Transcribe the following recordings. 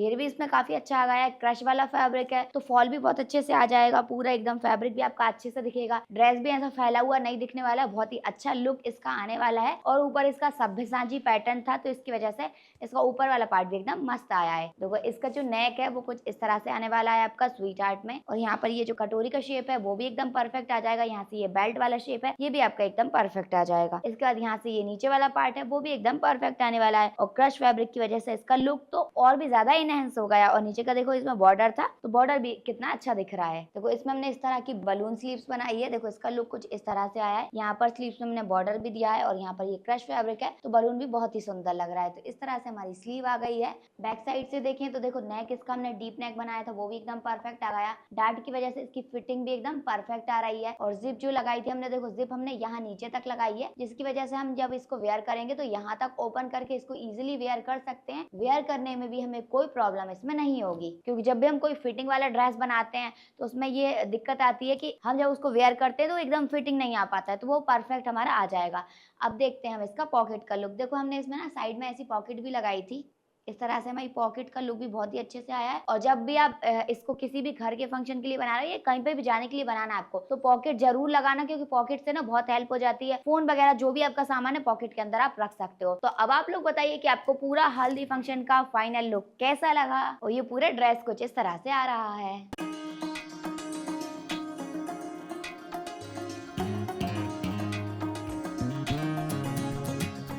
घेर भी इसमें काफी अच्छा आ गया है, क्रश वाला फैब्रिक है तो फॉल भी बहुत अच्छे से आ जाएगा, पूरा एकदम फैब्रिक भी आपका अच्छे से दिखेगा, ड्रेस भी ऐसा फैला हुआ नहीं दिखने वाला है, बहुत ही अच्छा लुक इसका आने वाला है। और ऊपर इसका सभ्यसाची पैटर्न था तो इसकी वजह से इसका ऊपर वाला पार्ट भी एकदम मस्त आया है। देखो इसका जो नेक है वो कुछ इस तरह से आने वाला है आपका स्वीट हार्ट में, और यहाँ पर ये जो कटोरी का शेप है वो भी एकदम परफेक्ट आ जाएगा। यहाँ से ये बेल्ट वाला शेप है ये भी आपका एकदम परफेक्ट आ जाएगा। इसके बाद यहाँ से ये नीचे वाला पार्ट है वो भी एकदम परफेक्ट आने वाला है, और क्रश फैब्रिक की वजह से इसका लुक तो और भी ज्यादा इनहेंस हो गया। और नीचे का देखो इसमें बॉर्डर था तो बॉर्डर भी कितना अच्छा दिख रहा है। देखो इसमें हमने इस तरह की बलून स्लीव्स बनाई है, देखो इसका लुक कुछ इस तरह से आया है। यहाँ पर स्लीव्स में हमने बॉर्डर भी दिया है और यहाँ पर ये क्रश फैब्रिक है तो बलून भी बहुत ही सुंदर लग रहा है। तो इस तरह से हमारी स्लीव आ गई है। बैक साइड से देखें तो देखो नेक इसका हमने डीप नेक बनाया था वो भी एकदम परफेक्ट आ गया, डार्ट की वजह से इसकी फिटिंग भी एकदम परफेक्ट आ रही है। और जिप जो लगाई थी हमने, देखो जिप हमने यहाँ नीचे तक लगाई है जिसकी वजह से हम जब इसको वेयर करेंगे तो यहाँ तक ओपन करके इसको इजीली वेयर कर सकते हैं। वेयर करने में भी हमें कोई प्रॉब्लम इसमें नहीं होगी, क्योंकि जब भी हम कोई फिटिंग वाला ड्रेस बनाते हैं तो उसमें ये दिक्कत आती है कि हम जब उसको वेयर करते हैं तो एकदम फिटिंग नहीं आ पाता है, तो वो परफेक्ट हमारा आ जाएगा। अब देखते हैं हम इसका पॉकेट का लुक। देखो हमने इसमें ना साइड में ऐसी पॉकेट भी लगाई थी, इस तरह से हमारी पॉकेट का लुक भी बहुत ही अच्छे से आया है। और जब भी आप इसको किसी भी घर के फंक्शन के लिए बना रहे हो या कहीं पे भी जाने के लिए बनाना है आपको, तो पॉकेट जरूर लगाना, क्योंकि पॉकेट से ना बहुत हेल्प हो जाती है। फोन वगैरह जो भी आपका सामान है पॉकेट के अंदर आप रख सकते हो। तो अब आप लोग बताइए कि आपको पूरा हल्दी फंक्शन का फाइनल लुक कैसा लगा। और ये पूरे ड्रेस कुछ इस तरह से आ रहा है।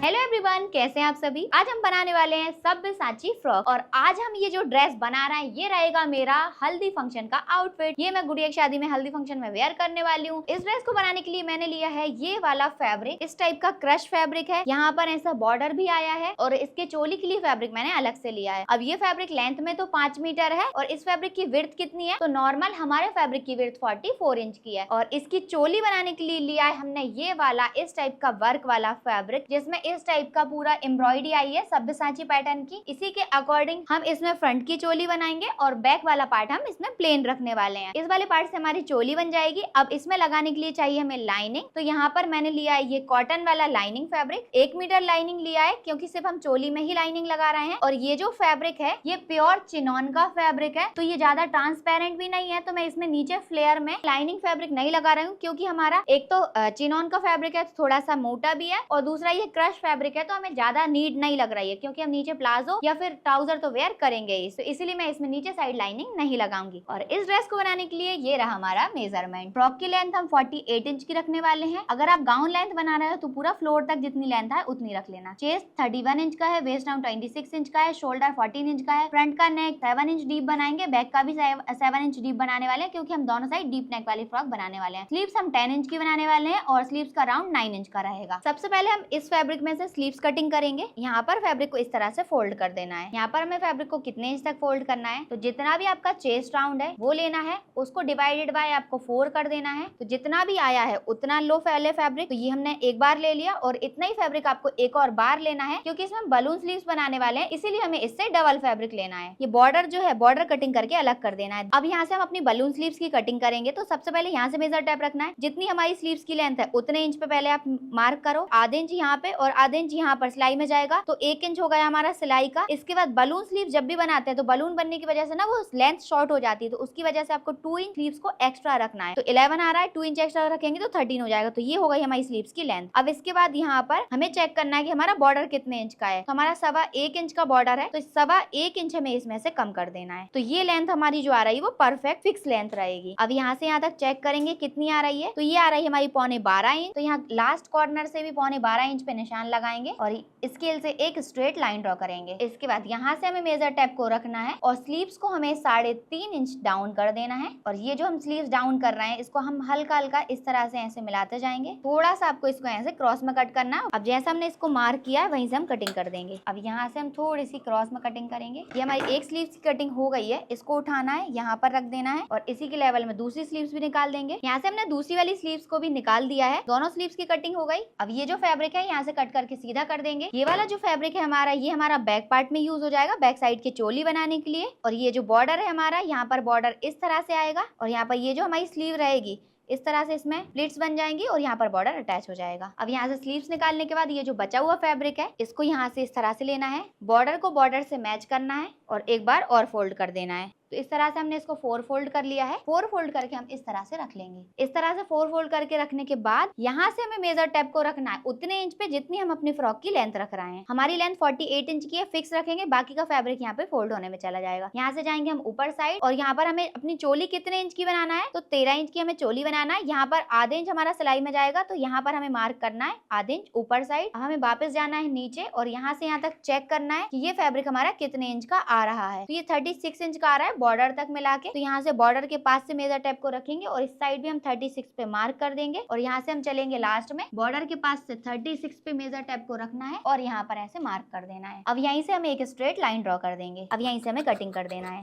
हेलो एवरीवन, कैसे हैं आप सभी। आज हम बनाने वाले हैं सब्यसाची फ्रॉक, और आज हम ये जो ड्रेस बना रहे हैं ये रहेगा मेरा हल्दी फंक्शन का आउटफिट। ये मैं गुड़िया की शादी में हल्दी फंक्शन में वेयर करने वाली हूँ। इस ड्रेस को बनाने के लिए मैंने लिया है ये वाला फैब्रिक, इस टाइप का क्रश फैब्रिक है। यहाँ पर ऐसा बॉर्डर भी आया है, और इसके चोली के लिए फैब्रिक मैंने अलग से लिया है। अब ये फैब्रिक लेंथ में तो 5 मीटर है, और इस फैब्रिक की विड्थ कितनी है, तो नॉर्मल हमारे फैब्रिक की विड्थ 44 इंच की है। और इसकी चोली बनाने के लिए लिया है हमने ये वाला इस टाइप का वर्क वाला फैब्रिक, जिसमें इस टाइप का पूरा एम्ब्रॉयडरी आई है सब्यसाची पैटर्न की। इसी के अकॉर्डिंग हम इसमें फ्रंट की चोली बनाएंगे और बैक वाला पार्ट हम इसमें प्लेन रखने वाले हैं। इस वाले पार्ट से हमारी चोली बन जाएगी। अब इसमें लगाने के लिए चाहिए हमें लाइनिंग, तो यहाँ पर मैंने लिया है ये कॉटन वाला लाइनिंग फैब्रिक। 1 मीटर लाइनिंग लिया है, क्योंकि सिर्फ हम चोली में ही लाइनिंग लगा रहे हैं। और ये जो फैब्रिक है ये प्योर चिनॉन का फैब्रिक है, तो ये ज्यादा ट्रांसपेरेंट भी नहीं है। तो मैं इसमें नीचे फ्लेयर में लाइनिंग फैब्रिक नहीं लगा रही हूँ, क्योंकि हमारा एक तो चिनॉन का फैब्रिक है थोड़ा सा मोटा भी है, और दूसरा ये क्रश फैब्रिक है तो हमें ज्यादा नीड नहीं लग रही है, क्योंकि हम नीचे प्लाजो या फिर ट्राउजर तो वेयर करेंगे ही, तो इसीलिए मैं इसमें नीचे साइड लाइनिंग नहीं लगाऊंगी। और इस ड्रेस को बनाने के लिए ये रहा हमारा मेजरमेंट। फ्रॉक की लेंथ हम 48 इंच की रखने वाले हैं। अगर आप गाउन लेंथ बना रहे हो तो पूरा फ्लोर तक जितनी लेंथ है उतनी रख लेना। चेस्ट 31 इंच का है, वेस्ट राउंड 26 इंच का है, शोल्डर 14 इंच का है, फ्रंट का नेक 7 इंच डीप बनाएंगे, बैक का भी 7 इंच डीप बनाने वाले हैं, क्योंकि हम दोनों साइड डीप नेक वाली फ्रॉक बनाने वाले हैं। स्लीव्स हम 10 इंच की बनाने वाले हैं, और स्लीव्स का राउंड 9 इंच का रहेगा। सबसे पहले हम इस फैब्रिक में से स्लीव्स कटिंग करेंगे। यहाँ पर फैब्रिक को इस तरह से फोल्ड कर देना है। यहाँ पर हमें फैब्रिक को कितने इंच तक फोल्ड करना है, तो जितना भी आपका चेस्ट राउंड है वो लेना है, उसको डिवाइडेड बाय आपको 4 कर देना है। तो जितना भी आया है उतना लो पहले फैब्रिक, तो ये हमने एक बार ले लिया, और इतना ही फैब्रिक आपको एक और बार लेना है, क्योंकि इसमें बलून स्लीव्स बनाने वाले हैं, इसीलिए हमें इससे डबल फैब्रिक लेना है। ये बॉर्डर जो है बॉर्डर कटिंग करके अलग कर देना है। अब यहाँ से हम अपनी बलून स्लीव्स की कटिंग करेंगे। तो सबसे पहले यहाँ से मेजर टेप रखना है, जितनी हमारी स्लीव्स की लेंथ है उतने इंच पे पहले आप मार्क करो। आधे इंच यहाँ पे और आधे इंच यहाँ पर सिलाई में जाएगा, तो 1 इंच हो गया हमारा सिलाई का। इसके बाद बलून स्लीव जब भी बनाते हैं तो बलून बनने की वजह से ना वो लेंथ शॉर्ट हो जाती है, तो उसकी वजह से आपको 2 इंच स्लीव्स को एक्स्ट्रा रखना है। तो 11 आ रहा है, 2 इंच एक्स्ट्रा रखेंगे तो 13 हो जाएगा। तो ये हो गई हमारी स्लीव्स की लेंथ। अब इसके बाद यहाँ पर हमें चेक करना है कि हमारा बॉर्डर कितने इंच का है। तो हमारा 1.25 इंच का बॉर्डर है, तो 1.25 इंच हमें इसमें से कम कर देना है। तो ये लेंथ हमारी जो आ रही है वो परफेक्ट फिक्स लेंथ रहेगी। अब यहाँ से यहाँ तक चेक करेंगे कितनी आ रही है, तो ये आ रही है हमारी 12.25 इंच। तो यहाँ लास्ट कॉर्नर से भी 12.25 इंच पे निशान लगाएंगे और स्केल से एक स्ट्रेट लाइन ड्रॉ करेंगे। इसके बाद यहाँ से हमें मेजर टेप को रखना है, और स्लीव्स को हमें 3.5 इंच डाउन कर देना है। और ये जो हम स्लीव्स डाउन कर रहे हैं इसको हम हल्का हल्का इस तरह से ऐसे मिलाते जाएंगे। थोड़ा सा आपको इसको ऐसे क्रॉस में कट करना है। अब जैसा हमने इसको मार्क किया है वहीं से हम कटिंग कर देंगे। अब यहाँ से हम थोड़ी सी क्रॉस में कटिंग करेंगे। ये हमारी एक स्लीव्स की कटिंग हो गई है, इसको उठाना है, यहाँ पर रख देना है, और इसी के लेवल में दूसरी स्लीव्स भी निकाल देंगे। यहाँ से हमने दूसरी वाली स्लीव्स को भी निकाल दिया है, दोनों स्लीव्स की कटिंग हो गई। अब ये जो फैब्रिक है यहाँ से कट करके सीधा कर देंगे। ये वाला जो फैब्रिक है हमारा, ये हमारा बैक पार्ट में यूज हो जाएगा, बैक साइड की चोली बनाने के लिए। और ये जो बॉर्डर है हमारा, यहाँ पर बॉर्डर इस तरह से आएगा, और यहाँ पर ये जो हमारी स्लीव रहेगी इस तरह से इसमें प्लीट्स बन जाएंगी और यहाँ पर बॉर्डर अटैच हो जाएगा। अब यहाँ से स्लीव्स निकालने के बाद ये जो बचा हुआ फैब्रिक है इसको यहाँ से इस तरह से लेना है, बॉर्डर को बॉर्डर से मैच करना है और एक बार और फोल्ड कर देना है। तो इस तरह से हमने इसको 4 फोल्ड कर लिया है। 4 फोल्ड करके हम इस तरह से रख लेंगे। इस तरह से 4 फोल्ड करके रखने के बाद यहाँ से हमें मेजर टेप को रखना है उतने इंच पे जितनी हम अपनी फ्रॉक की लेंथ रख रहे हैं। हमारी लेंथ 48 इंच की है, फिक्स रखेंगे, बाकी का फैब्रिक यहाँ पे फोल्ड होने में चला जाएगा। यहाँ से जाएंगे हम ऊपर साइड और यहाँ पर हमें अपनी चोली कितने इंच की बनाना है, तो 13 इंच की हमें चोली बनाना है। यहाँ पर आधे इंच हमारा सिलाई में जाएगा, तो यहाँ पर हमें मार्क करना है आधे इंच ऊपर साइड। हमें वापस जाना है नीचे और यहाँ से यहाँ तक चेक करना है कि ये फैब्रिक हमारा कितने इंच का आ रहा है। तो ये 36 इंच का आ रहा है बॉर्डर तक मिला के। तो यहाँ से बॉर्डर के पास से मेजर टेप को रखेंगे और इस साइड भी हम 36 पे मार्क कर देंगे और यहाँ से हम चलेंगे लास्ट में, बॉर्डर के पास से 36 पे मेजर टेप को रखना है और यहाँ पर ऐसे मार्क कर देना है। अब यहीं से हम एक स्ट्रेट लाइन ड्रॉ कर देंगे। अब यहीं से हमें कटिंग कर देना है।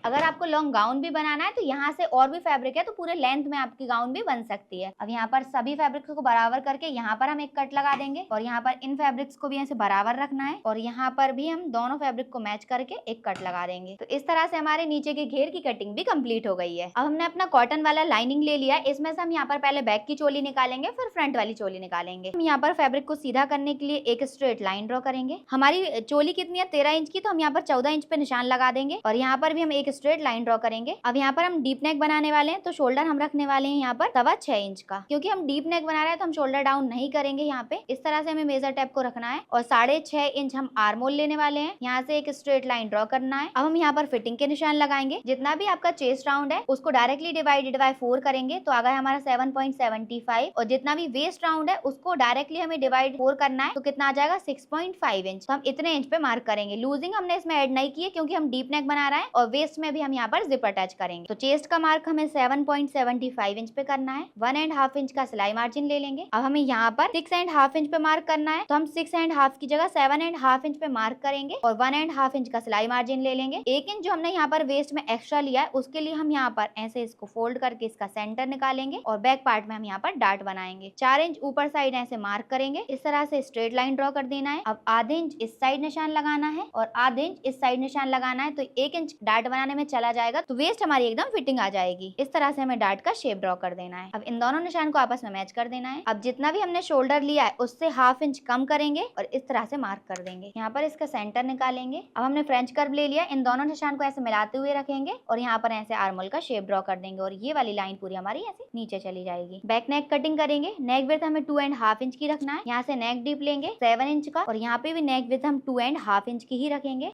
अगर आपको लॉन्ग गाउन भी बनाना है तो यहाँ से और भी फैब्रिक है तो पूरे लेंथ में आपकी गाउन भी बन सकती है। अब यहाँ पर सभी फैब्रिक्स को बराबर करके यहाँ पर हम एक कट लगा देंगे और यहाँ पर इन फैब्रिक्स को भी ऐसे बराबर रखना है और यहाँ पर भी हम दोनों फैब्रिक को मैच करके एक कट लगा देंगे। तो इस तरह से हमारे नीचे के घेर की कटिंग भी कंप्लीट हो गई है। अब हमने अपना कॉटन वाला लाइनिंग ले लिया, इसमें से हम यहाँ पर पहले बैक की चोली निकालेंगे फिर फ्रंट वाली चोली निकालेंगे। हम यहाँ पर फैब्रिक को सीधा करने के लिए एक स्ट्रेट लाइन ड्रॉ करेंगे। हमारी चोली कितनी है 13 इंच की, तो हम यहाँ पर 14 इंच पे निशान लगा देंगे और यहाँ पर भी हम एक स्ट्रेट लाइन ड्रॉ करेंगे। अब यहाँ पर हम डीप नेक बनाने वाले हैं तो शोल्डर हम रखने वाले हैं यहाँ पर 6.25 इंच का। क्योंकि हम डीप नेक बना रहे हैं तो हम शोल्डर डाउन नहीं करेंगे। यहाँ पे इस तरह से हमें मेजर टेप को रखना है और 6.5 इंच हम आर्म होल लेने वाले हैं। यहाँ से एक स्ट्रेट लाइन ड्रॉ करना है। अब हम यहाँ पर फिटिंग के निशान लगाएंगे। जितना भी आपका चेस्ट राउंड है उसको डायरेक्टली डिवाइडेड बाय 4 करेंगे तो आगे हमारा 7.75 और जितना भी वेस्ट राउंड है उसको डायरेक्टली हमें डिवाइड 4 करना है तो कितना आ जाएगा 6.5 इंच। तो हम इतने इंच पे मार्क करेंगे। लूजिंग हमने इसमें ऐड नहीं की है क्योंकि हम डीप नेक बना रहे हैं और वेस्ट में भी हम यहाँ पर जिप अटैच करेंगे। तो चेस्ट का मार्क हमें 7.75 इंच पे करना है। 1.5 इंच का सिलाई मार्जिन ले लेंगे। अब हमें यहाँ पर 6.5 इंच पे मार्क करना है तो हम 6.5 की जगह 7.5 इंच पे मार्क करेंगे और 1.5 इंच का सिलाई मार्जिन ले लेंगे। 1 इंच जो हमने यहाँ पर वेस्ट में एक्स्ट्रा लिया है उसके लिए हम यहाँ पर ऐसे इसको फोल्ड करके इसका सेंटर निकालेंगे और बैक पार्ट में हम यहाँ पर डार्ट बनाएंगे। 4 इंच ऊपर साइड ऐसे मार्क करेंगे। इस तरह से स्ट्रेट लाइन ड्रॉ कर देना है। अब आधे इंच इस साइड निशान लगाना है और आधे इंच इस साइड निशान लगाना है तो 1 इंच डार्ट बनाने में चला जाएगा तो वेस्ट हमारी एकदम फिटिंग आ जाएगी। इस तरह से हमें डार्ट का शेप ड्रॉ कर देना है। अब इन दोनों निशान को आपस में मैच कर देना है। अब जितना भी हमने शोल्डर लिया है उससे 1/2 इंच कम करेंगे और इस तरह से मार्क कर देंगे। यहाँ पर इसका सेंटर निकालेंगे। अब हमने फ्रेंच कर्व ले लिया, इन दोनों निशान को ऐसे मिलाते हुए रखेंगे और यहाँ पर ऐसे आर्म होल का शेप ड्रॉ कर देंगे और ये वाली लाइन पूरी हमारी ऐसे नीचे चली जाएगी। बैक नेक कटिंग करेंगे। नेक विड्थ हमें 2.5 इंच की रखना है। यहाँ से नेक डीप लेंगे 7 इंच का और यहाँ पे भी नेक विड्थ हम 2.5 इंच की ही रखेंगे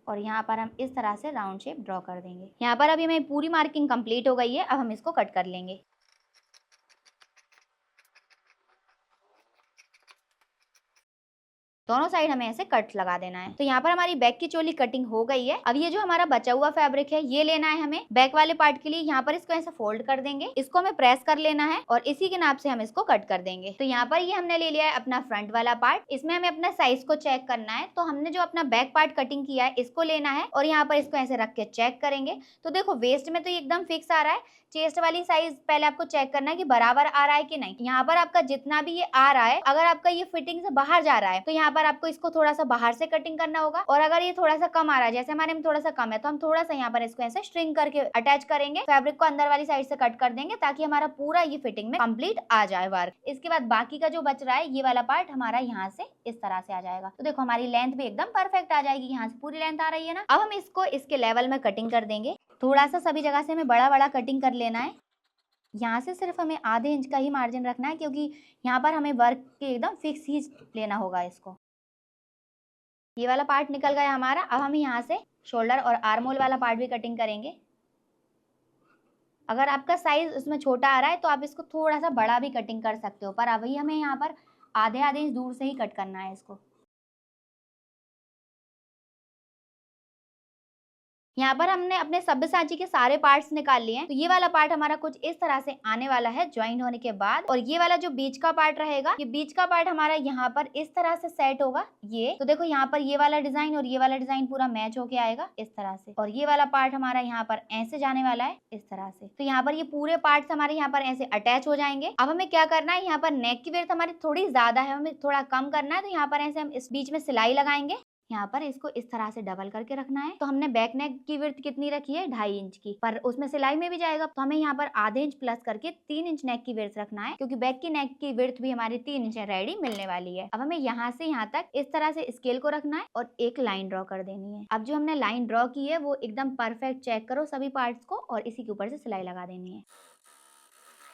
और यहाँ पर हम इस तरह से राउंड शेप ड्रॉ कर देंगे। यहाँ पर अभी हमें पूरी मार्किंग कंप्लीट हो गई है। अब हम इसको कट कर लेंगे। दोनों साइड हमें ऐसे कट लगा देना है। तो यहाँ पर हमारी बैक की चोली कटिंग हो गई है। अब ये जो हमारा बचा हुआ फैब्रिक है ये लेना है हमें बैक वाले पार्ट के लिए। यहाँ पर इसको ऐसे फोल्ड कर देंगे, इसको हमें प्रेस कर लेना है और इसी के नाप से हम इसको कट कर देंगे। तो यहाँ पर ये हमने ले लिया है अपना फ्रंट वाला पार्ट। इसमें हमें अपना साइज को चेक करना है। तो हमने जो अपना बैक पार्ट कटिंग किया है इसको लेना है और यहाँ पर इसको ऐसे रख के चेक करेंगे। तो देखो वेस्ट में तो ये एकदम फिक्स आ रहा है। चेस्ट वाली साइज पहले आपको चेक करना है कि बराबर आ रहा है कि नहीं। यहाँ पर आपका जितना भी ये आ रहा है, अगर आपका ये फिटिंग से बाहर जा रहा है तो यहाँ पर आपको इसको थोड़ा सा बाहर से कटिंग करना होगा और अगर ये थोड़ा सा कम आ रहा है, जैसे हमारे में थोड़ा सा कम है, तो हम थोड़ा सा यहाँ पर इसको ऐसे स्ट्रिंग करके अटैच करेंगे। फैब्रिक को अंदर वाली साइड से कट कर देंगे ताकि हमारा पूरा ये फिटिंग में कंप्लीट आ जाए वर्क। इसके बाद बाकी का जो बच रहा है ये वाला पार्ट हमारा यहाँ से इस तरह से आ जाएगा। तो देखो हमारी लेंथ भी एकदम परफेक्ट आ जाएगी। यहाँ से पूरी लेंथ आ रही है ना। अब हम इसको इसके लेवल में कटिंग कर देंगे। थोड़ा सा सभी जगह से हमें बड़ा बड़ा कटिंग कर लेना है। यहाँ से सिर्फ हमें आधे इंच का ही मार्जिन रखना है क्योंकि यहाँ पर हमें वर्क के एकदम फिक्स ही लेना होगा इसको। ये वाला पार्ट निकल गया हमारा। अब हम यहाँ से शोल्डर और आर्म होल वाला पार्ट भी कटिंग करेंगे। अगर आपका साइज उसमें छोटा आ रहा है तो आप इसको थोड़ा सा बड़ा भी कटिंग कर सकते हो, पर अभी हमें यहाँ पर आधे आधे इंच दूर से ही कट करना है इसको। यहाँ पर हमने अपने सब्यसाची के सारे पार्ट्स निकाल लिए हैं। तो ये वाला पार्ट हमारा कुछ इस तरह से आने वाला है ज्वाइन होने के बाद। और ये वाला जो बीच का पार्ट रहेगा, ये बीच का पार्ट हमारा यहाँ पर इस तरह से सेट होगा। ये तो देखो यहाँ पर ये वाला डिजाइन और ये वाला डिजाइन पूरा मैच होके आएगा इस तरह से। और ये वाला पार्ट हमारा यहाँ पर ऐसे जाने वाला है इस तरह से। तो यहाँ पर ये पूरे पार्ट्स हमारे यहाँ पर ऐसे अटैच हो जाएंगे। अब हमें क्या करना है, यहाँ पर नेक की विड्थ हमारी थोड़ी ज्यादा है, हमें थोड़ा कम करना है। तो यहाँ पर ऐसे हम इस बीच में सिलाई लगाएंगे यहाँ पर इसको इस तरह से डबल करके रखना है। तो हमने बैक नेक की विड्थ कितनी रखी है, 2.5 इंच की, पर उसमें सिलाई में भी जाएगा तो हमें यहाँ पर आधे इंच प्लस करके 3 इंच नेक की विड्थ रखना है, क्योंकि बैक की नेक की विड्थ भी हमारी 3 इंच रेडी मिलने वाली है। अब हमें यहाँ से यहाँ तक इस तरह से स्केल को रखना है और एक लाइन ड्रॉ कर देनी है। अब जो हमने लाइन ड्रॉ की है वो एकदम परफेक्ट चेक करो सभी पार्ट्स को, और इसी के ऊपर से सिलाई लगा देनी है।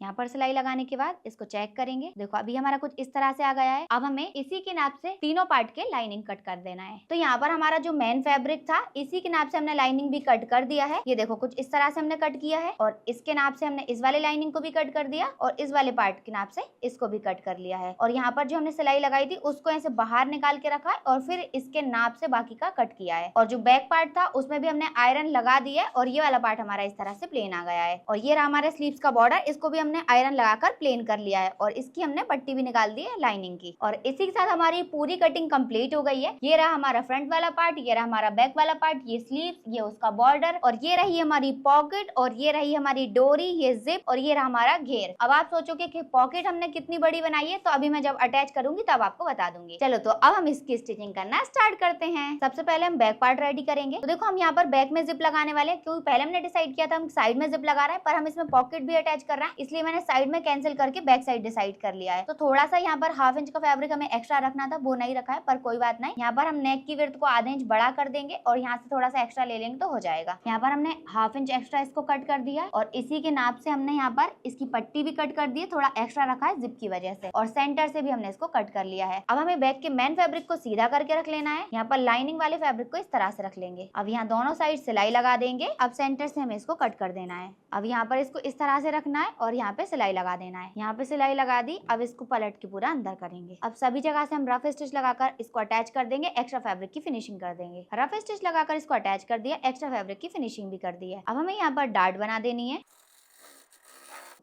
यहाँ पर सिलाई लगाने के बाद इसको चेक करेंगे। देखो अभी हमारा कुछ इस तरह से आ गया है। अब हमें इसी के नाप से तीनों पार्ट के लाइनिंग कट कर देना है। तो यहाँ पर हमारा जो मेन फैब्रिक था इसी के नाप से हमने लाइनिंग भी कट कर दिया है। ये देखो कुछ इस तरह से हमने कट किया है, और इसके नाप से हमने इस वाले लाइनिंग को भी कट कर दिया और इस वाले पार्ट के नाप से इसको भी कट कर लिया है। और यहाँ पर जो हमने सिलाई लगाई थी उसको ऐसे बाहर निकाल के रखा है और फिर इसके नाप से बाकी का कट किया है। और जो बैक पार्ट था उसमें भी हमने आयरन लगा दिया है और ये वाला पार्ट हमारा इस तरह से प्लेन आ गया है। और ये रहा हमारे स्लीव्स का बॉर्डर, इसको भी हमने आयरन लगाकर प्लेन कर लिया है और इसकी हमने पट्टी भी निकाल दी है लाइनिंग की। और इसी के साथ हमारी पूरी कटिंग कंप्लीट हो गई है। ये रहा हमारा फ्रंट वाला पार्ट, ये रहा हमारा बैक वाला पार्ट, ये स्लीव्स, ये उसका बॉर्डर, और ये रही हमारी पॉकेट, और ये रही हमारी डोरी, ये जिप, और ये रहा हमारा घेर। अब आप सोचोगे कि पॉकेट हमने कितनी बड़ी बनाई है, तो अभी मैं जब अटैच करूंगी तब आपको बता दूंगी। चलो तो अब हम इसकी स्टिचिंग करना स्टार्ट करते हैं। सबसे पहले हम बैक पार्ट रेडी करेंगे। तो देखो हम यहाँ पर बैक में जिप लगाने वाले हैं, क्योंकि पहले हमने डिसाइड किया था हम साइड में जिप लगा रहे हैं, पर हम इसमें पॉकेट भी अटैच कर रहे हैं, इसलिए मैंने साइड में कैंसिल करके बैक साइड डिसाइड कर लिया है। तो थोड़ा सा यहाँ पर हाफ इंच का फैब्रिक हमें एक्स्ट्रा रखना था, वो नहीं रखा है, पर कोई बात नहीं। यहाँ पर हम नेक की विड्थ को आधे इंच बड़ा कर देंगे और यहाँ से थोड़ा सा एक्स्ट्रा ले लेंगे तो हो जाएगा। यहाँ पर हमने हाफ इंच एक्स्ट्रा इसको कट कर दिया है और इसी के नाप से हमने यहाँ पर इसकी पट्टी भी कट कर दी है, थोड़ा एक्स्ट्रा रखा है जिप की वजह से, और सेंटर से भी हमने इसको कट कर लिया है। अब हमें बैक के मेन फैब्रिक को सीधा करके रख लेना है। यहाँ पर लाइनिंग वाले फैब्रिक को इस तरह से रख लेंगे। अब यहाँ दोनों साइड सिलाई लगा देंगे। अब सेंटर से हमें इसको कट कर देना है। अब यहाँ पर इसको इस तरह से रखना है और यहाँ पे सिलाई लगा देना है। यहाँ पे सिलाई लगा दी। अब इसको पलट के पूरा अंदर करेंगे। अब सभी जगह से हम रफ स्टिच लगाकर इसको अटैच कर देंगे, एक्स्ट्रा फैब्रिक की फिनिशिंग कर देंगे। रफ स्टिच लगाकर इसको अटैच कर दिया, एक्स्ट्रा फैब्रिक की फिनिशिंग भी कर दी है। अब हमें यहाँ पर डार्ट बना देनी है।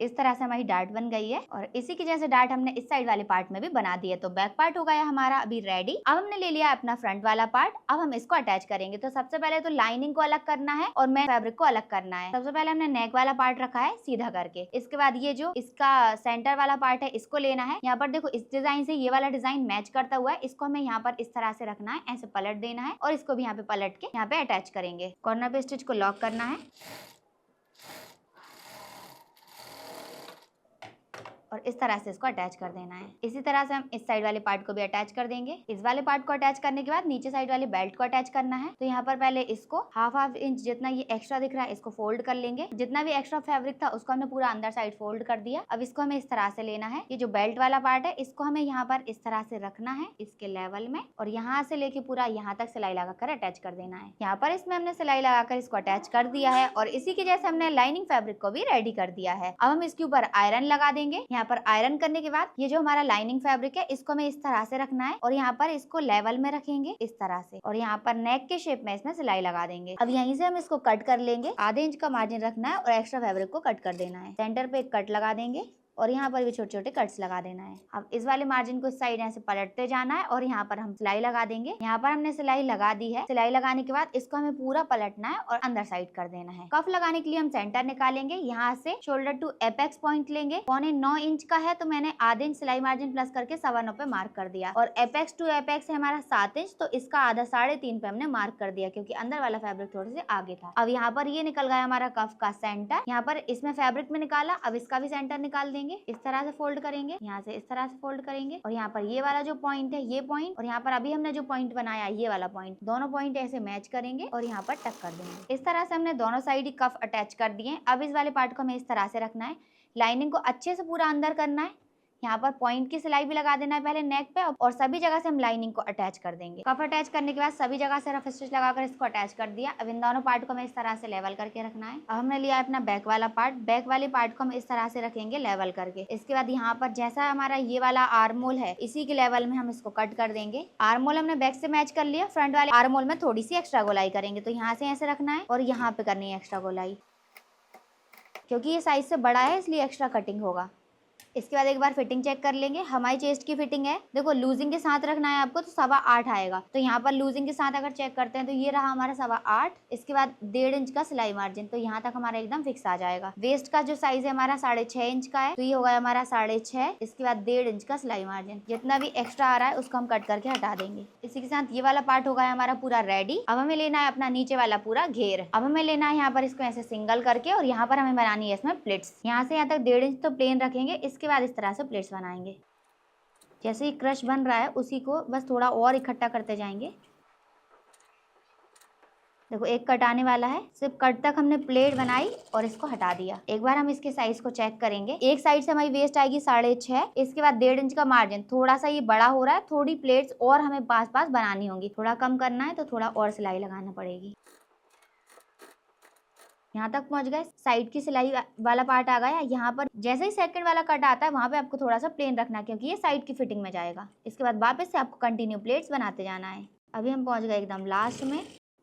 इस तरह से हमारी डार्ट बन गई है और इसी की जैसे डार्ट हमने इस साइड वाले पार्ट में भी बना दी है। तो बैक पार्ट हो गया हमारा अभी रेडी। अब हमने ले लिया अपना फ्रंट वाला पार्ट। अब हम इसको अटैच करेंगे। तो सबसे पहले तो लाइनिंग को अलग करना है और मेन फैब्रिक को अलग करना है। सबसे पहले हमने नेक वाला पार्ट रखा है सीधा करके। इसके बाद ये जो इसका सेंटर वाला पार्ट है इसको लेना है। यहाँ पर देखो इस डिजाइन से ये वाला डिजाइन मैच करता हुआ है, इसको हमें यहाँ पर इस तरह से रखना है, ऐसे पलट देना है और इसको भी यहाँ पे पलट के यहाँ पे अटैच करेंगे। कॉर्नर पे स्टिच को लॉक करना है और इस तरह से इसको अटैच कर देना है। इसी तरह से हम इस साइड वाले पार्ट को भी अटैच कर देंगे। इस वाले पार्ट को अटैच करने के बाद नीचे साइड वाले बेल्ट को अटैच करना है। तो यहाँ पर पहले इसको हाफ इंच जितना ये एक्स्ट्रा दिख रहा है इसको फोल्ड कर लेंगे। जितना भी एक्स्ट्रा फैब्रिक था उसको हमने पूरा अंदर साइड फोल्ड कर दिया। अब इसको हमें इस तरह से लेना है। ये जो बेल्ट वाला पार्ट है इसको हमें यहाँ पर इस तरह से रखना है इसके लेवल में, और यहाँ से लेके पूरा यहाँ तक सिलाई लगाकर अटैच कर देना है। यहाँ पर इसमें हमने सिलाई लगाकर इसको अटैच कर दिया है और इसी के जैसे हमने लाइनिंग फैब्रिक को भी रेडी कर दिया है। अब हम इसके ऊपर आयरन लगा देंगे। यहाँ पर आयरन करने के बाद ये जो हमारा लाइनिंग फैब्रिक है इसको हमें इस तरह से रखना है और यहाँ पर इसको लेवल में रखेंगे इस तरह से, और यहाँ पर नेक के शेप में इसमें सिलाई लगा देंगे। अब यहीं से हम इसको कट कर लेंगे। आधे इंच का मार्जिन रखना है और एक्स्ट्रा फैब्रिक को कट कर देना है। सेंटर पे एक कट लगा देंगे और यहाँ पर भी छोटे छोटे कट्स लगा देना है। अब इस वाले मार्जिन को इस साइड ऐसे पलटते जाना है और यहाँ पर हम सिलाई लगा देंगे। यहाँ पर हमने सिलाई लगा दी है। सिलाई लगाने के बाद इसको हमें पूरा पलटना है और अंदर साइड कर देना है। कफ लगाने के लिए हम सेंटर निकालेंगे। यहाँ से शोल्डर टू एपेक्स पॉइंट लेंगे। 9.25 इंच का है तो मैंने आधे इंच सिलाई मार्जिन प्लस करके 9.25 पे मार्क कर दिया, और एपेक्स टू एपेक्स है हमारा 7 इंच, तो इसका आधा 3.5 पे हमने मार्क कर दिया क्योंकि अंदर वाला फैब्रिक थोड़े से आगे था। अब यहाँ पर ये निकल गया हमारा कफ का सेंटर। यहाँ पर इसमें फैब्रिक में निकाला, अब इसका भी सेंटर निकाल देंगे। इस तरह से फोल्ड करेंगे, यहाँ से इस तरह से फोल्ड करेंगे और यहाँ पर ये वाला जो पॉइंट है ये पॉइंट, और यहाँ पर अभी हमने जो पॉइंट बनाया ये वाला पॉइंट, दोनों पॉइंट ऐसे मैच करेंगे और यहाँ पर टक कर देंगे। इस तरह से हमने दोनों साइड कफ अटैच कर दिए। अब इस वाले पार्ट को हमें इस तरह से रखना है। लाइनिंग को अच्छे से पूरा अंदर करना है। यहाँ पर पॉइंट की सिलाई भी लगा देना है पहले नेक पे, और सभी जगह से हम लाइनिंग को अटैच कर देंगे। कफ अटैच करने के बाद सभी जगह से रफ स्टिच लगाकर इसको अटैच कर दिया। अब इन दोनों पार्ट को हमें इस तरह से लेवल करके रखना है। अब हमने लिया अपना बैक वाला पार्ट। बैक वाले पार्ट को हम इस तरह से रखेंगे लेवल करके। इसके बाद यहाँ पर जैसा हमारा ये वाला आर्म होल है इसी के लेवल में हम इसको कट कर देंगे। आर्म होल हमने बैक से मैच कर लिया। फ्रंट वाले आर्म होल में थोड़ी सी एक्स्ट्रा गोलाई करेंगे, तो यहाँ से ऐसे रखना है और यहाँ पे करनी है एक्स्ट्रा गोलाई, क्योंकि ये साइज से बड़ा है इसलिए एक्स्ट्रा कटिंग होगा। इसके बाद एक बार फिटिंग चेक कर लेंगे। हमारी चेस्ट की फिटिंग है, देखो लूजिंग के साथ रखना है आपको तो 8.25 आएगा। तो यहाँ पर लूजिंग के साथ अगर चेक करते हैं तो ये रहा हमारा 8.25। इसके बाद 1.5 इंच का सिलाई मार्जिन, तो यहाँ तक हमारा एकदम फिक्स आ जाएगा। वेस्ट का जो साइज है हमारा 6.5 इंच का है, तो ये होगा हमारा 6.5। इसके बाद 1.5 इंच का सिलाई मार्जिन, जितना भी एक्स्ट्रा आ रहा है उसको हम कट करके हटा देंगे। इसी के साथ ये वाला पार्ट होगा हमारा पूरा रेडी। अब हमें लेना है अपना नीचे वाला पूरा घेर। अब हमें लेना है यहाँ पर इसको ऐसे सिंगल करके और यहाँ पर हमें बनानी है इसमें प्लेट्स। यहाँ से यहाँ तक 1.5 इंच तो प्लेन रखेंगे, इसके बाद इस तरह से प्लेट्स बनाएंगे। जैसे ही क्रश बन रहा है उसी को बस थोड़ा और इकट्ठा करते जाएंगे। देखो एक कट आने वाला है, सिर्फ कट तक हमने प्लेट बनाई और इसको हटा दिया। एक बार हम इसके साइज को चेक करेंगे। एक साइड से हमारी वेस्ट आएगी 6.5। इसके बाद 1.5 इंच का मार्जिन, थोड़ा सा ये बड़ा हो रहा है, थोड़ी प्लेट्स और हमें पास पास बनानी होंगी। थोड़ा कम करना है तो थोड़ा और सिलाई लगाना पड़ेगी। यहाँ तक पहुंच गए, साइड की सिलाई वाला पार्ट आ गया। यहाँ पर जैसे ही सेकंड वाला कट आता है वहां पे आपको थोड़ा सा प्लेन रखना है, क्योंकि ये साइड की फिटिंग में जाएगा। इसके बाद वापस से आपको कंटिन्यू प्लेट्स बनाते जाना है। अभी हम पहुंच गए एकदम लास्ट में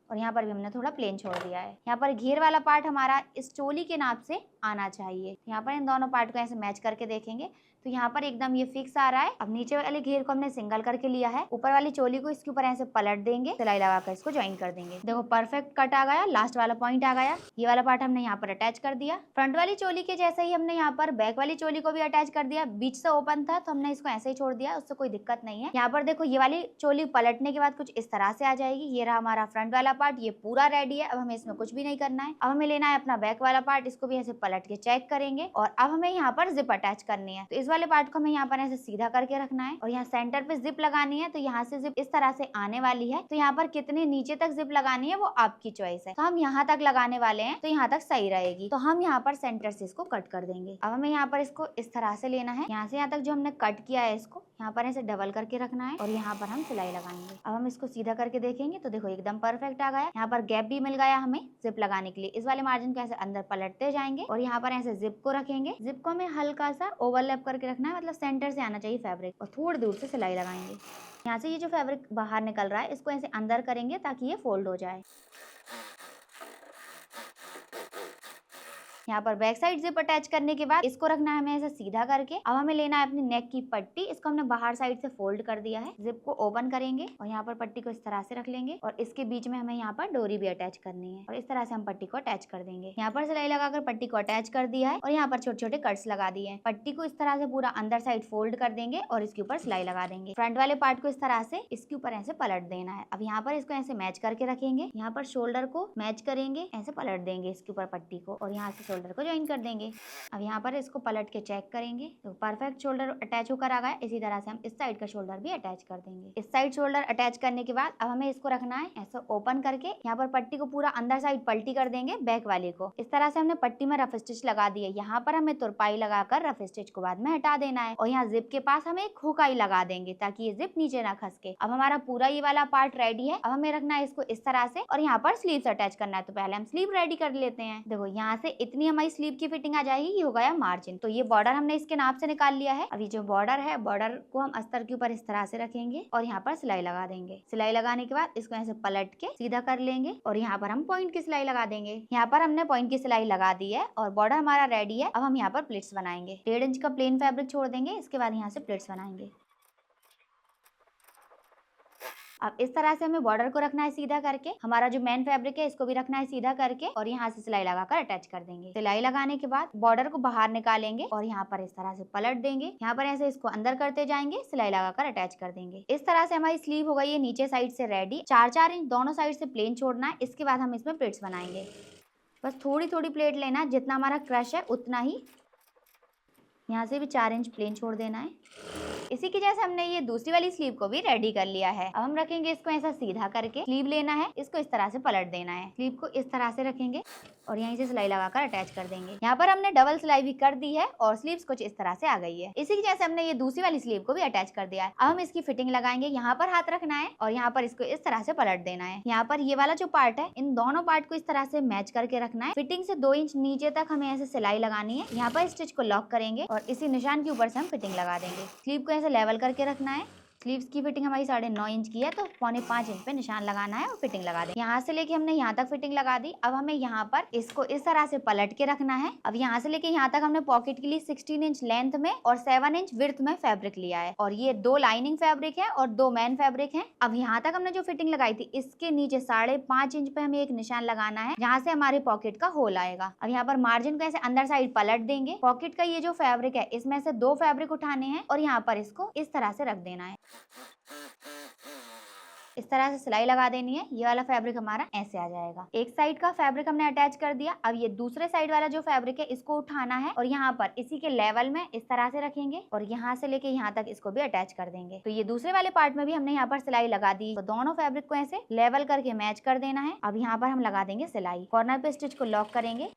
और यहाँ पर भी हमने थोड़ा प्लेन छोड़ दिया है। यहाँ पर घेर वाला पार्ट हमारा इस चोली के नाप से आना चाहिए। यहाँ पर इन दोनों पार्ट को ऐसे मैच करके देखेंगे तो यहाँ पर एकदम ये फिक्स आ रहा है। अब नीचे वाले घेर को हमने सिंगल करके लिया है, ऊपर वाली चोली को इसके ऊपर ऐसे पलट देंगे, सिलाई लगाकर इसको ज्वाइन कर देंगे। देखो परफेक्ट कट आ गया, लास्ट वाला पॉइंट आ गया। ये वाला पार्ट हमने यहाँ पर अटैच कर दिया। फ्रंट वाली चोली के जैसे ही हमने यहाँ पर बैक वाली चोली को भी अटैच कर दिया। बीच से ओपन था तो हमने इसको ऐसे ही छोड़ दिया, उससे कोई दिक्कत नहीं है। यहाँ पर देखो ये वाली चोली पलटने के बाद कुछ इस तरह से आ जाएगी। ये रहा हमारा फ्रंट वाला पार्ट, ये पूरा रेडी है। अब हमें इसमें कुछ भी नहीं करना है। अब हमें लेना है अपना बैक वाला पार्ट, इसको भी ऐसे पलट के चेक करेंगे और अब हमें यहाँ पर जिप अटैच करनी है। तो इस वाले पार्ट को हमें यहाँ पर ऐसे सीधा करके रखना है और यहाँ सेंटर पे जिप लगानी है। तो यहाँ से जिप इस तरह से आने वाली है। तो यहाँ पर कितनी नीचे तक जिप लगानी है वो आपकी चॉइस है। तो हम यहाँ तक लगाने वाले हैं तो यहाँ तक सही रहेगी। तो हम यहाँ पर सेंटर से इसको कट कर देंगे। अब हमें यहाँ पर इसको इस तरह से लेना है। यहाँ से यहाँ तक जो हमने कट किया है इसको यहाँ पर ऐसे डबल करके रखना है और यहाँ पर हम सिलाई लगाएंगे। अब हम इसको सीधा करके देखेंगे तो देखो एकदम परफेक्ट आ गया। यहाँ पर गैप भी मिल गया हमें जिप लगाने के लिए। इस वाले मार्जिन को ऐसे अंदर पलटते जाएंगे और यहाँ पर ऐसे जिप को रखेंगे। जिप को हमें हल्का सा ओवरलैप करके रखना है, मतलब सेंटर से आना चाहिए फैब्रिक, और थोड़ी दूर से सिलाई लगाएंगे। यहाँ से ये जो फैब्रिक बाहर निकल रहा है इसको ऐसे अंदर करेंगे ताकि ये फोल्ड हो जाए। यहाँ पर बैक साइड जिप अटैच करने के बाद इसको रखना है हमें ऐसे सीधा करके। अब हमें लेना है अपनी नेक की पट्टी, इसको हमने बाहर साइड से फोल्ड कर दिया है। जिप को ओपन करेंगे और यहाँ पर पट्टी को इस तरह से रख लेंगे और इसके बीच में हमें यहाँ पर डोरी भी अटैच करनी है और इस तरह से हम पट्टी को अटैच कर देंगे। यहाँ पर सिलाई लगाकर पट्टी को अटैच कर दिया है और यहाँ पर छोटे छोटे कट्स लगा दिए हैं। पट्टी को इस तरह से पूरा अंदर साइड फोल्ड कर देंगे और इसके ऊपर सिलाई लगा देंगे। फ्रंट वाले पार्ट को इस तरह से इसके ऊपर ऐसे पलट देना है। अब यहाँ पर इसको ऐसे मैच करके रखेंगे। यहाँ पर शोल्डर को मैच करेंगे, ऐसे पलट देंगे इसके ऊपर पट्टी को और यहाँ से शोल्डर को ज्वाइन कर देंगे। अब यहाँ पर इसको पलट के चेक करेंगे तो परफेक्ट शोल्डर अटैच होकर आ गया। इसी तरह से हम इस साइड का शोल्डर भी अटैच कर देंगे। इस साइड शोल्डर अटैच करने के बाद अब हमें इसको रखना है ऐसे ओपन करके। यहाँ पर पट्टी को पूरा अंदर साइड पलटी कर देंगे बैक वाले को। इस तरह से हमने पट्टी में रफ स्टिच लगा दी है। यहाँ पर हमें तुरपाई लगाकर रफ स्टिच को बाद में हटा देना है और यहाँ जिप के पास हमें एक हुकाई लगा देंगे ताकि ये जिप नीचे ना खसके। अब हमारा पूरा ये वाला पार्ट रेडी है। अब हमें रखना है इसको इस तरह से और यहाँ पर स्लीव्स अटैच करना है। तो पहले हम स्लीव रेडी कर लेते हैं। देखो यहाँ से इतनी हमारी स्लीव की फिटिंग आ जाएगी। ये हो गया मार्जिन। तो ये बॉर्डर हमने इसके नाप से निकाल लिया है। अभी जो बॉर्डर है, बॉर्डर को हम अस्तर के ऊपर इस तरह से रखेंगे और यहाँ पर सिलाई लगा देंगे। सिलाई लगाने के बाद इसको ऐसे पलट के सीधा कर लेंगे और यहाँ पर हम पॉइंट की सिलाई लगा देंगे। यहाँ पर हमने पॉइंट की सिलाई लगा दी है और बॉर्डर हमारा रेडी है। अब हम यहाँ पर प्लेट्स बनाएंगे। 1.5 इंच का प्लेन फैब्रिक छोड़ देंगे, इसके बाद यहाँ से प्लेट्स बनाएंगे। अब इस तरह से हमें बॉर्डर को रखना है सीधा करके। हमारा जो मेन फैब्रिक है इसको भी रखना है सीधा करके और यहाँ से सिलाई लगाकर अटैच कर देंगे। सिलाई लगाने के बाद बॉर्डर को बाहर निकालेंगे और यहाँ पर इस तरह से पलट देंगे। यहाँ पर ऐसे इसको अंदर करते जाएंगे, सिलाई लगाकर अटैच कर देंगे। इस तरह से हमारी स्लीव हो गई है नीचे साइड से रेडी। 4-4 इंच दोनों साइड से प्लेन छोड़ना है। इसके बाद हम इसमें प्लेट्स बनाएंगे। बस थोड़ी थोड़ी प्लेट लेना, जितना हमारा क्रश है उतना ही। यहाँ से भी 4 इंच प्लेन छोड़ देना है। इसी की जैसे हमने ये दूसरी वाली स्लीव को भी रेडी कर लिया है। अब हम रखेंगे इसको ऐसा सीधा करके। स्लीव लेना है, इसको इस तरह से पलट देना है। स्लीव को इस तरह से रखेंगे और यहीं से सिलाई लगाकर अटैच कर देंगे। यहाँ पर हमने डबल सिलाई भी कर दी है और स्लीव्स कुछ इस तरह से आ गई है। इसी की जैसे हमने ये दूसरी वाली स्लीव को भी अटैच कर दिया है। अब हम इसकी फिटिंग लगाएंगे। यहाँ पर हाथ रखना है और यहाँ पर इसको इस तरह से पलट देना है। यहाँ पर ये वाला जो पार्ट है, इन दोनों पार्ट को इस तरह से मैच करके रखना है। फिटिंग से 2 इंच नीचे तक हमें ऐसे सिलाई लगानी है। यहाँ पर स्टिच को लॉक करेंगे और इसी निशान के ऊपर से हम फिटिंग लगा देंगे। स्लीव को ऐसे लेवल करके रखना है। स्लीव्स की फिटिंग हमारी 9.5 इंच की है, तो 4.25 इंच पे निशान लगाना है और फिटिंग लगा दें। यहाँ से लेके हमने यहाँ तक फिटिंग लगा दी। अब हमें यहाँ पर इसको इस तरह से पलट के रखना है। अब यहाँ से लेके यहाँ तक हमने पॉकेट के लिए 16 इंच लेंथ में और 7 इंच विड्थ में फैब्रिक लिया है, और ये 2 लाइनिंग फैब्रिक है और 2 मेन फैब्रिक है। अब यहाँ तक हमने जो फिटिंग लगाई थी, इसके नीचे 5.5 इंच पे हमें एक निशान लगाना है, जहाँ से हमारे पॉकेट का होल आएगा। अब यहाँ पर मार्जिन को ऐसे अंदर साइड पलट देंगे। पॉकेट का ये जो फैब्रिक है, इसमें से 2 फैब्रिक उठाने हैं और यहाँ पर इसको इस तरह से रख देना है। इस तरह से सिलाई लगा देनी है। ये वाला फैब्रिक हमारा ऐसे आ जाएगा। एक साइड का फैब्रिक हमने अटैच कर दिया। अब ये दूसरे साइड वाला जो फैब्रिक है, इसको उठाना है और यहाँ पर इसी के लेवल में इस तरह से रखेंगे और यहाँ से लेके यहाँ तक इसको भी अटैच कर देंगे। तो ये दूसरे वाले पार्ट में भी हमने यहाँ पर सिलाई लगा दी। तो दोनों फैब्रिक को ऐसे लेवल करके मैच कर देना है। अब यहाँ पर हम लगा देंगे सिलाई। कॉर्नर पे स्टिच को लॉक करेंगे।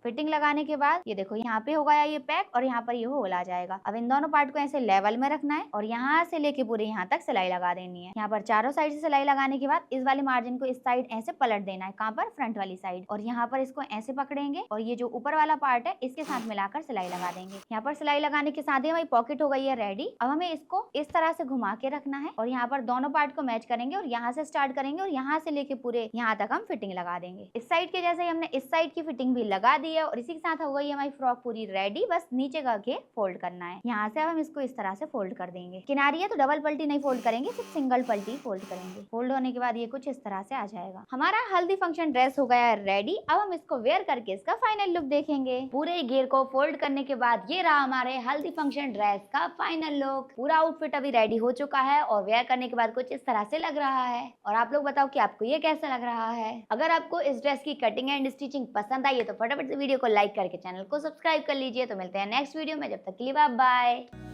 फिटिंग लगाने के बाद ये देखो, यहाँ पे हो गया ये पैक और यहाँ पर ये होल आ जाएगा। अब इन दोनों पार्ट को ऐसे लेवल में रखना है और यहाँ से लेके पूरे यहाँ तक सिलाई लगा देनी है। यहाँ पर चारों साइड से सिलाई लगाने के बाद इस वाले मार्जिन को इस साइड ऐसे पलट देना है। कहाँ पर? फ्रंट वाली साइड। और यहाँ पर इसको ऐसे पकड़ेंगे और ये जो ऊपर वाला पार्ट है, इसके साथ मिलाकर सिलाई लगा देंगे। यहाँ पर सिलाई लगाने के साथ ही हमारी पॉकेट हो गई है रेडी। अब हमें इसको इस तरह से घुमा के रखना है और यहाँ पर दोनों पार्ट को मैच करेंगे और यहाँ से स्टार्ट करेंगे और यहाँ से लेके पूरे यहाँ तक हम फिटिंग लगा देंगे। इस साइड के जैसे ही हमने इस साइड की फिटिंग भी लगा दी है और इसी के साथ हो गई हमारी फ्रॉक पूरी रेडी। बस नीचे का के फोल्ड करना है। यहाँ से अब हम इसको इस तरह से फोल्ड कर देंगे। किनारी है तो डबल पल्टी नहीं फोल्ड करेंगे, सिर्फ सिंगल पल्टी फोल्ड करेंगे। फोल्ड होने के बाद ये कुछ इस तरह से आ जाएगा। हमारा हल्दी फंक्शन ड्रेस हो गया है रेडी। अब हम इसको वेयर करके इसका फाइनल लुक देखेंगे। पूरे घेर को फोल्ड करने के बाद ये रहा हमारे हल्दी फंक्शन ड्रेस का फाइनल लुक। पूरा आउटफिट अभी रेडी हो चुका है और वेयर करने के बाद कुछ इस तरह से लग रहा है। और आप लोग बताओ कि आपको ये कैसा लग रहा है। अगर आपको इस ड्रेस की कटिंग एंड स्टिचिंग पसंद आई है तो फटाफट से वीडियो को लाइक करके चैनल को सब्सक्राइब कर लीजिए। तो मिलते हैं नेक्स्ट वीडियो में, जब तक के लिए बाय बाय।